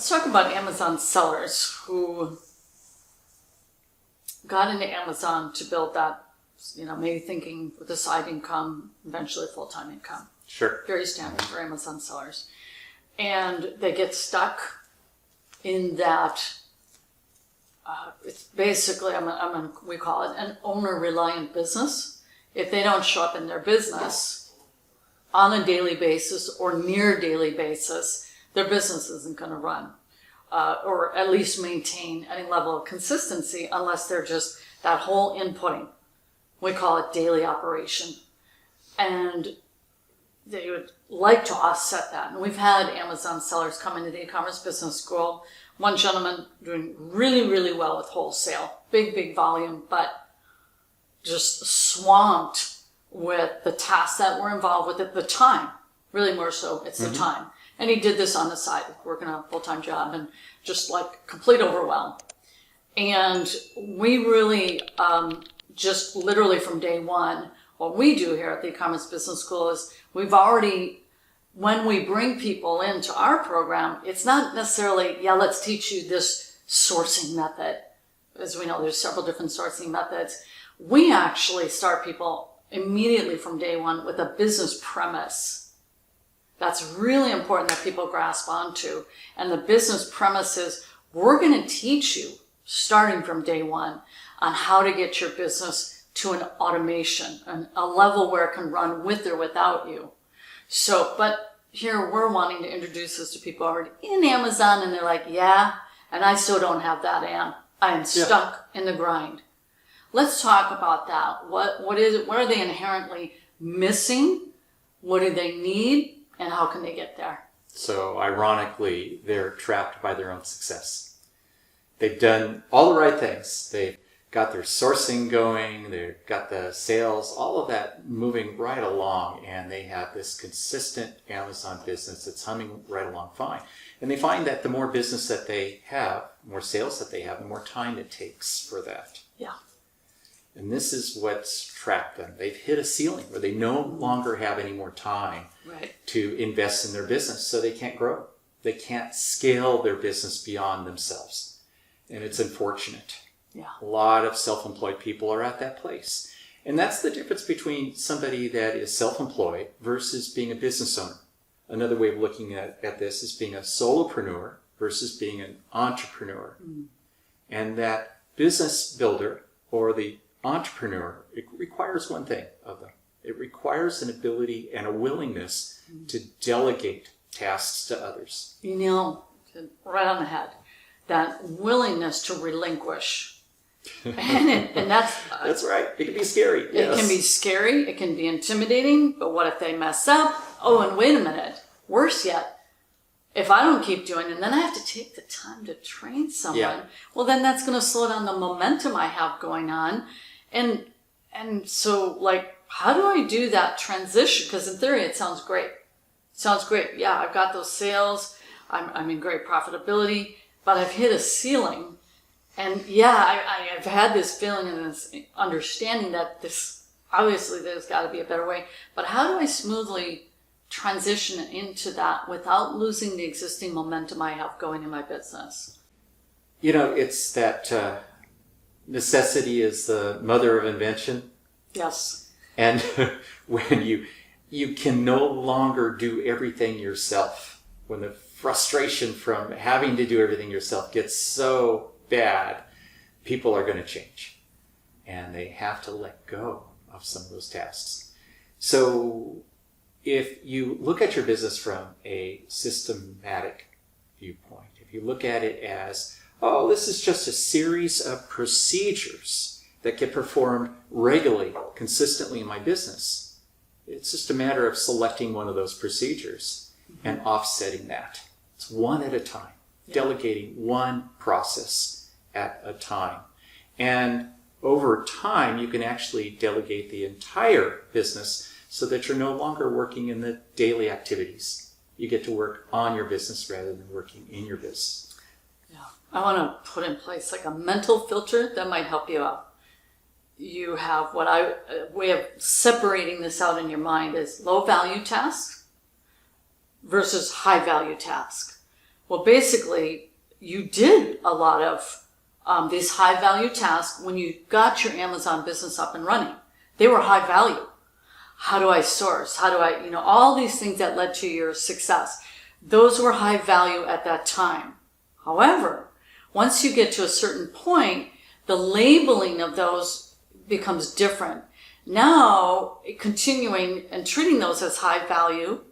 Let's talk about Amazon sellers who got into Amazon to build that, maybe thinking with a side income, eventually full-time income. Sure. Very standard for Amazon sellers. And they get stuck in that, it's basically, we call it an owner-reliant business. If they don't show up in their business on a daily basis or near daily basis, their business isn't going to run, or at least maintain any level of consistency unless they're just that whole inputting. We call it daily operation. And they would like to offset that. And we've had Amazon sellers come into the e-commerce business school. One gentleman doing really, really well with wholesale, big volume, but just swamped with the tasks that were involved with it, the time, really more so, it's the time. And he did this on the side, working a full-time job and just like complete overwhelm. And we really, just literally from day one, what we do here at the e-commerce business school is we've already, when we bring people into our program, it's not necessarily, let's teach you this sourcing method. As we know, there's several different sourcing methods. We actually start people immediately from day one with a business premise. That's really important that people grasp onto. And the business premise is, we're going to teach you, starting from day one, on how to get your business to an automation, a level where it can run with or without you. So, but here we're wanting to introduce this to people already in Amazon, and they're like, and I still don't have that, Ann. I am stuck in the grind. Let's talk about that. What is it? What are they inherently missing? What do they need? And how can they get there? So ironically, they're trapped by their own success. They've done all the right things. They've got their sourcing going, they've got the sales, all of that moving right along, and they have this consistent Amazon business that's humming right along fine. And they find that the more business that they have, more sales that they have, the more time it takes for that. Yeah. And this is what's trapped them. They've hit a ceiling where they no longer have any more time to invest in their business, so they can't grow. They can't scale their business beyond themselves. And it's unfortunate. Yeah. A lot of self-employed people are at that place. And that's the difference between somebody that is self-employed versus being a business owner. Another way of looking at this is being a solopreneur versus being an entrepreneur. And that business builder or the entrepreneur, it requires one thing of them. It requires an ability and a willingness to delegate tasks to others. Right on the head. That willingness to relinquish. and that's right. It can be scary. It can be scary. It can be intimidating. But what if they mess up? Oh, and wait a minute. Worse yet, if I don't keep doing it, and then I have to take the time to train someone, well, then that's going to slow down the momentum I have going on. And so, like, how do I do that transition? Because in theory, it sounds great. Yeah, I've got those sales. I'm in great profitability, but I've hit a ceiling. And I've had this feeling and this understanding that obviously there's got to be a better way. But how do I smoothly transition into that without losing the existing momentum I have going in my business? It's that necessity is the mother of invention. Yes. And when you can no longer do everything yourself, when the frustration from having to do everything yourself gets so bad, people are going to change. And they have to let go of some of those tasks. So if you look at your business from a systematic viewpoint, if you look at it as, this is just a series of procedures that get performed regularly, consistently in my business, it's just a matter of selecting one of those procedures and offsetting that. It's one at a time, delegating one process at a time. And over time, you can actually delegate the entire business so that you're no longer working in the daily activities. You get to work on your business rather than working in your business. Yeah. I want to put in place like a mental filter that might help you out. You have way of separating this out in your mind is low value tasks versus high value tasks. Well, basically, you did a lot of these high value tasks when you got your Amazon business up and running. They were high value. How do I source? How do I, all these things that led to your success. Those were high value at that time. However, once you get to a certain point, the labeling of those becomes different. Now, continuing and treating those as high value,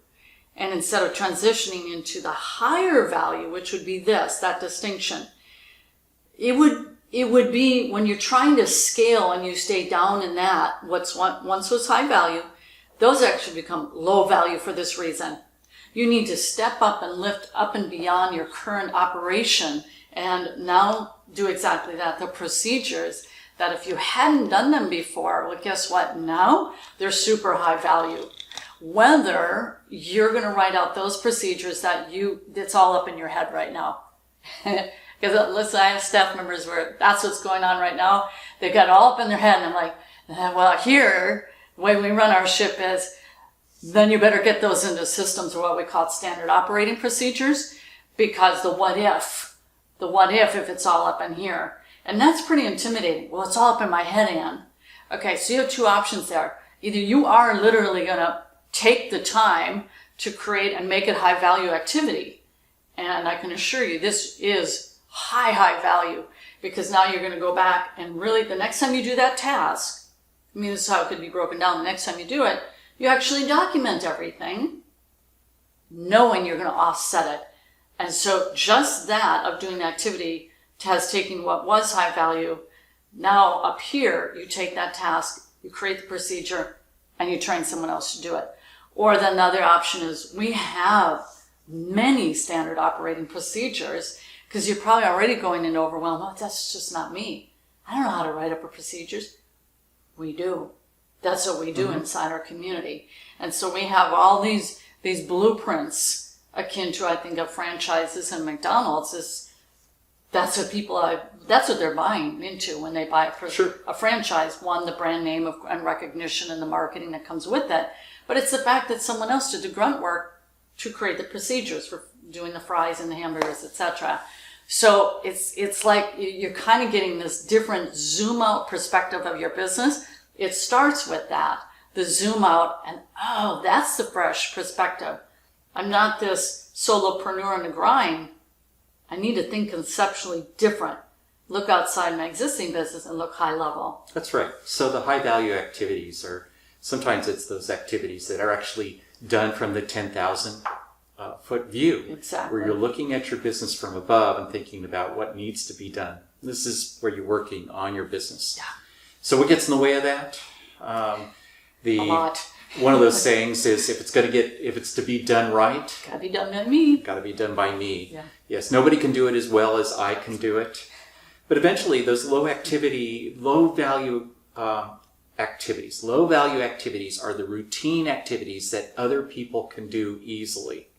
and instead of transitioning into the higher value, which would be that distinction, it would be when you're trying to scale and you stay down in that, once was high value, those actually become low value for this reason. You need to step up and lift up and beyond your current operation and now do exactly that. The procedures that if you hadn't done them before, well, guess what? Now they're super high value. Whether you're going to write out those procedures it's all up in your head right now. Because listen, I have staff members where that's what's going on right now. They've got it all up in their head, and I'm like, well, here, the way we run our ship is, then you better get those into systems, or what we call standard operating procedures, because the what if if it's all up in here. And that's pretty intimidating. Well, it's all up in my head, Ann. Okay, so you have two options there. Either you are literally going to take the time to create and make it high value activity. And I can assure you this is high value, because now you're going to go back and really the next time you do that task, this is how it could be broken down. The next time you do it, you actually document everything, knowing you're going to offset it. And so just that of doing the activity has taken what was high value. Now up here, you take that task, you create the procedure, and you train someone else to do it. Or then the other option is we have many standard operating procedures, because you're probably already going into overwhelm. Oh, that's just not me. I don't know how to write up a procedures. We do. That's what we do inside our community. And so we have all these blueprints akin to, I think, of franchises and McDonald's. That's what they're buying into when they buy a franchise. One, the brand name and recognition and the marketing that comes with it. But it's the fact that someone else did the grunt work to create the procedures for doing the fries and the hamburgers, etc. So it's like you're kind of getting this different zoom out perspective of your business. It starts with that, the zoom out, and that's the fresh perspective. I'm not this solopreneur in the grind. I need to think conceptually different. Look outside my existing business and look high level. That's right. So the high value activities sometimes it's those activities that are actually done from the 10,000 foot view. Exactly. Where you're looking at your business from above and thinking about what needs to be done. This is where you're working on your business. Yeah. So what gets in the way of that? A lot. One of those sayings is if it's to be done right, Gotta be done by me. Gotta be done by me. Yeah. Yes, nobody can do it as well as I can do it. But eventually those low value activities are the routine activities that other people can do easily,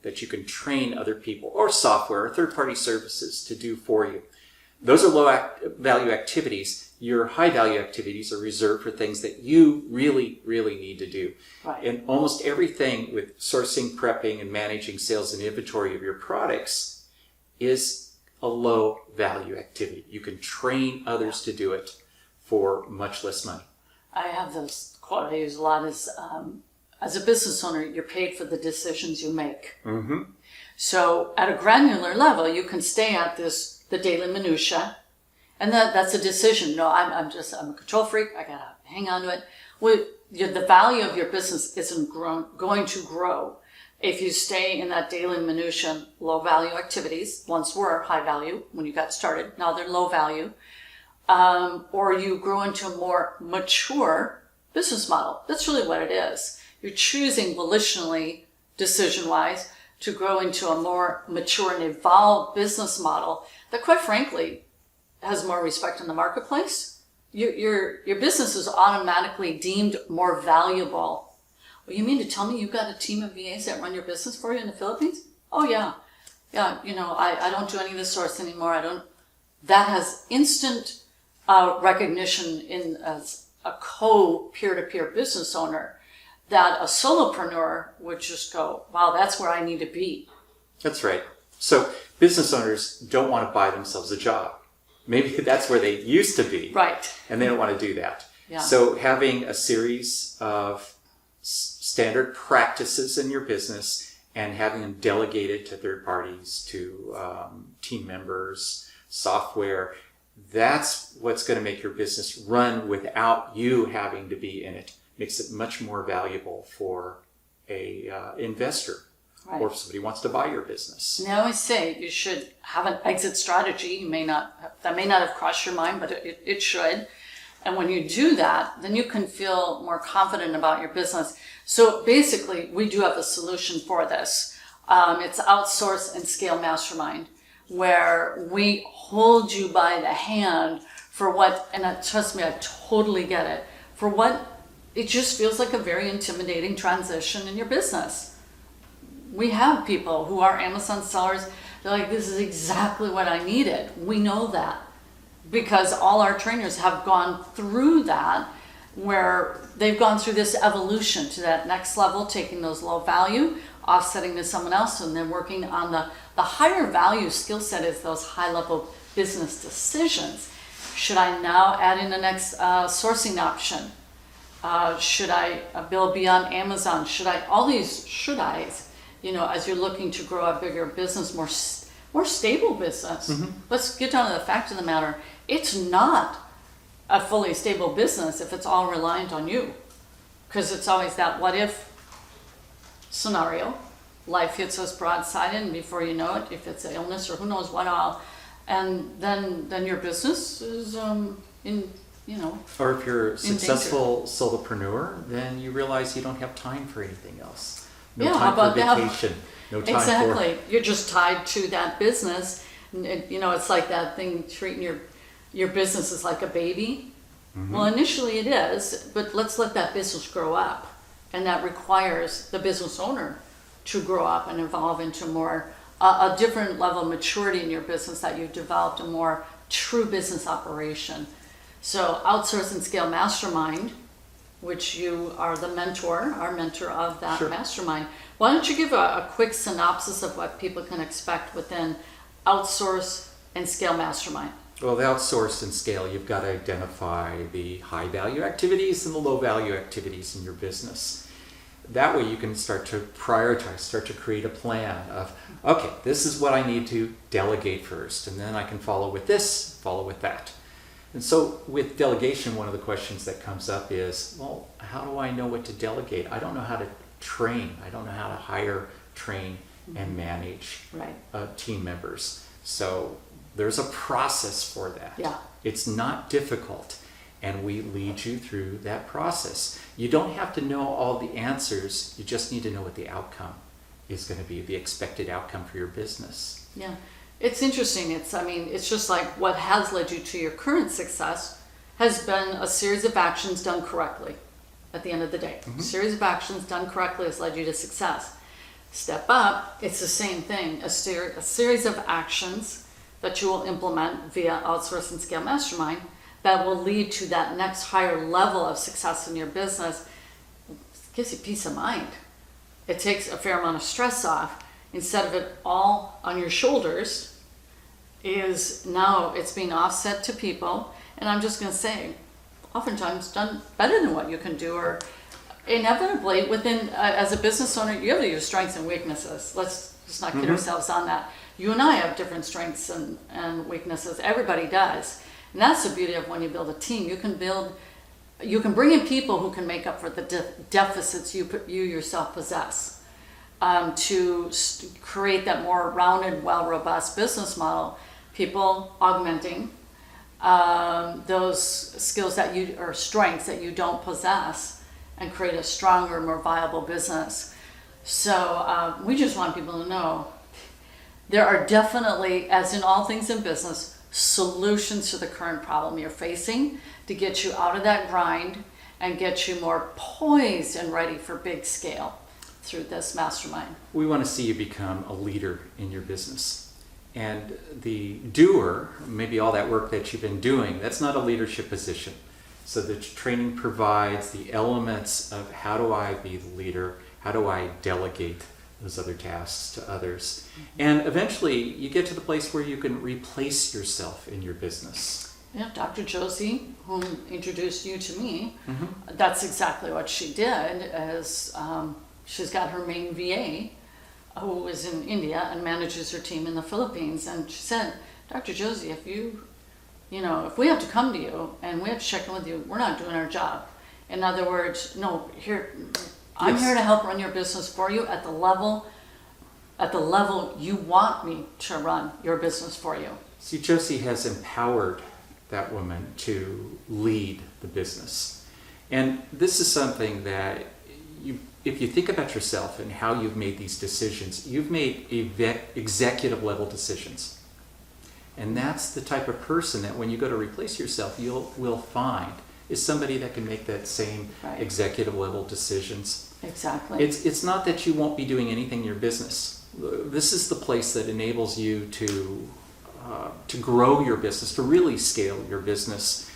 that you can train other people or software or third-party services to do for you. Those are low value activities. Your high value activities are reserved for things that you really, really need to do. Right. And almost everything with sourcing, prepping, and managing sales and inventory of your products is a low value activity. You can train others to do it for much less money. I have this quote I use a lot is, as a business owner, you're paid for the decisions you make. Mm-hmm. So at a granular level, you can stay at the daily minutia, and that's a decision. No, I'm a control freak. I gotta hang on to it. Well, the value of your business isn't going to grow if you stay in that daily minutia, low value activities. Once were high value when you got started. Now they're low value. Or you grow into a more mature business model. That's really what it is. You're choosing volitionally, decision-wise, to grow into a more mature and evolved business model that, quite frankly, has more respect in the marketplace. Your business is automatically deemed more valuable. Well, you mean to tell me you've got a team of VAs that run your business for you in the Philippines? Oh, yeah. Yeah, I don't do any of this source anymore. That has instant recognition as a peer-to-peer business owner that a solopreneur would just go, wow, that's where I need to be. That's right. So business owners don't want to buy themselves a job. Maybe that's where they used to be. Right. And they don't want to do that. Yeah. So having a series of standard practices in your business and having them delegated to third parties, to team members, software, that's what's going to make your business run without you having to be in it. Makes it much more valuable for a investor. Right. Or if somebody wants to buy your business. And I always say you should have an exit strategy. That may not have crossed your mind, but it should. And when you do that, then you can feel more confident about your business. So basically, we do have a solution for this. It's Outsource and Scale Mastermind, where we hold you by the hand for what, and trust me, I totally get it, for what it just feels like a very intimidating transition in your business. We have people who are Amazon sellers. They're like, this is exactly what I needed. We know that because all our trainers have gone through that, where they've gone through this evolution to that next level, taking those low value, offsetting to someone else, and then working on the higher value skill set is those high level business decisions. Should I now add in the next sourcing option? Should I build beyond Amazon? Should I? All these should I's. As you're looking to grow a bigger business, more stable business. Mm-hmm. Let's get down to the fact of the matter. It's not a fully stable business if it's all reliant on you. Because it's always that what if scenario. Life hits us broadside and before you know it, if it's an illness or who knows what all, and then your business is Or if you're a successful solopreneur, then you realize you don't have time for anything else. No time for vacation. No time exactly. You're just tied to that business. It's like that thing, treating your business as like a baby. Mm-hmm. Well, initially it is, but let's let that business grow up. And that requires the business owner to grow up and evolve into a different level of maturity in your business, that you've developed a more true business operation. So Outsource and Scale Mastermind, which you are the our mentor of that Sure. mastermind. Why don't you give a quick synopsis of what people can expect within Outsource and Scale Mastermind? Well, the outsource and scale, you've got to identify the high value activities and the low value activities in your business. That way you can start to prioritize, start to create a plan of, okay, this is what I need to delegate first, and then I can follow with this, follow with that. And so with delegation, one of the questions that comes up is, well, how do I know what to delegate? I don't know how to train. I don't know how to hire, train, and manage team members. So there's a process for that. Yeah. It's not difficult, and we lead you through that process. You don't have to know all the answers. You just need to know what the outcome is going to be, the expected outcome for your business. Yeah. It's interesting. It's just like what has led you to your current success has been a series of actions done correctly at the end of the day. Mm-hmm. A series of actions done correctly has led you to success. Step up, it's the same thing. A series of actions that you will implement via Outsource and Scale Mastermind that will lead to that next higher level of success in your business. It gives you peace of mind. It takes a fair amount of stress off. Instead of it all on your shoulders, is now it's being offset to people. And I'm just going to say, oftentimes done better than what you can do, or inevitably within, as a business owner, you have your strengths and weaknesses. Let's just not kid ourselves on that. You and I have different strengths and weaknesses. Everybody does. And that's the beauty of when you build a team. You can bring in people who can make up for the deficits you yourself possess. To create that more rounded, robust business model, people augmenting those skills or strengths that you don't possess, and create a stronger, more viable business. So we just want people to know there are definitely, as in all things in business, solutions to the current problem you're facing to get you out of that grind and get you more poised and ready for big scale. Through this mastermind. We want to see you become a leader in your business. And the doer, maybe all that work that you've been doing, that's not a leadership position. So the training provides the elements of how do I be the leader, how do I delegate those other tasks to others. And eventually you get to the place where you can replace yourself in your business. Yeah, Dr. Josie, whom introduced you to me, that's exactly what she did. As she's got her main VA, who is in India and manages her team in the Philippines, and she said, Dr. Josie, if if we have to come to you and we have to check in with you, we're not doing our job. In other words, no, I'm Yes. here to help run your business for you at the level you want me to run your business for you. See, Josie has empowered that woman to lead the business. And this is something that if you think about yourself and how you've made these decisions, you've made executive level decisions. And that's the type of person that when you go to replace yourself, will find is somebody that can make that same Right. executive level decisions. Exactly. It's not that you won't be doing anything in your business. This is the place that enables you to grow your business, to really scale your business,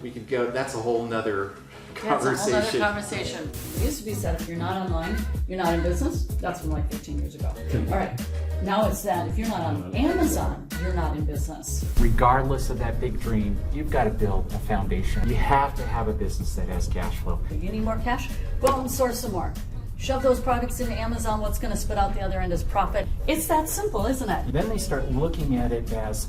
we could go, that's a whole nother conversation. That's a whole other conversation. It used to be said if you're not online, you're not in business. That's from like 15 years ago. All right. Now it's that if you're not on Amazon, you're not in business. Regardless of that big dream, you've got to build a foundation. You have to have a business that has cash flow. You need more cash? Go out and source some more. Shove those products into Amazon. What's going to spit out the other end is profit. It's that simple, isn't it? Then they start looking at it as,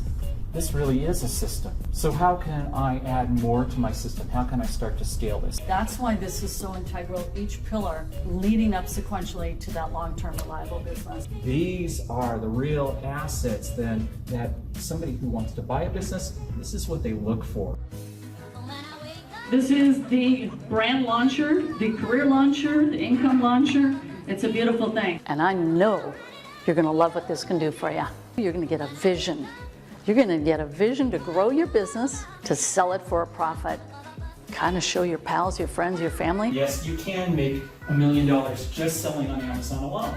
this really is a system. So how can I add more to my system? How can I start to scale this? That's why this is so integral, each pillar leading up sequentially to that long-term reliable business. These are the real assets then that somebody who wants to buy a business, this is what they look for. This is the brand launcher, the career launcher, the income launcher. It's a beautiful thing. And I know you're going to love what this can do for you. You're going to get a vision. You're going to get a vision to grow your business, to sell it for a profit, kind of show your pals, your friends, your family. Yes, you can make $1 million just selling on Amazon alone.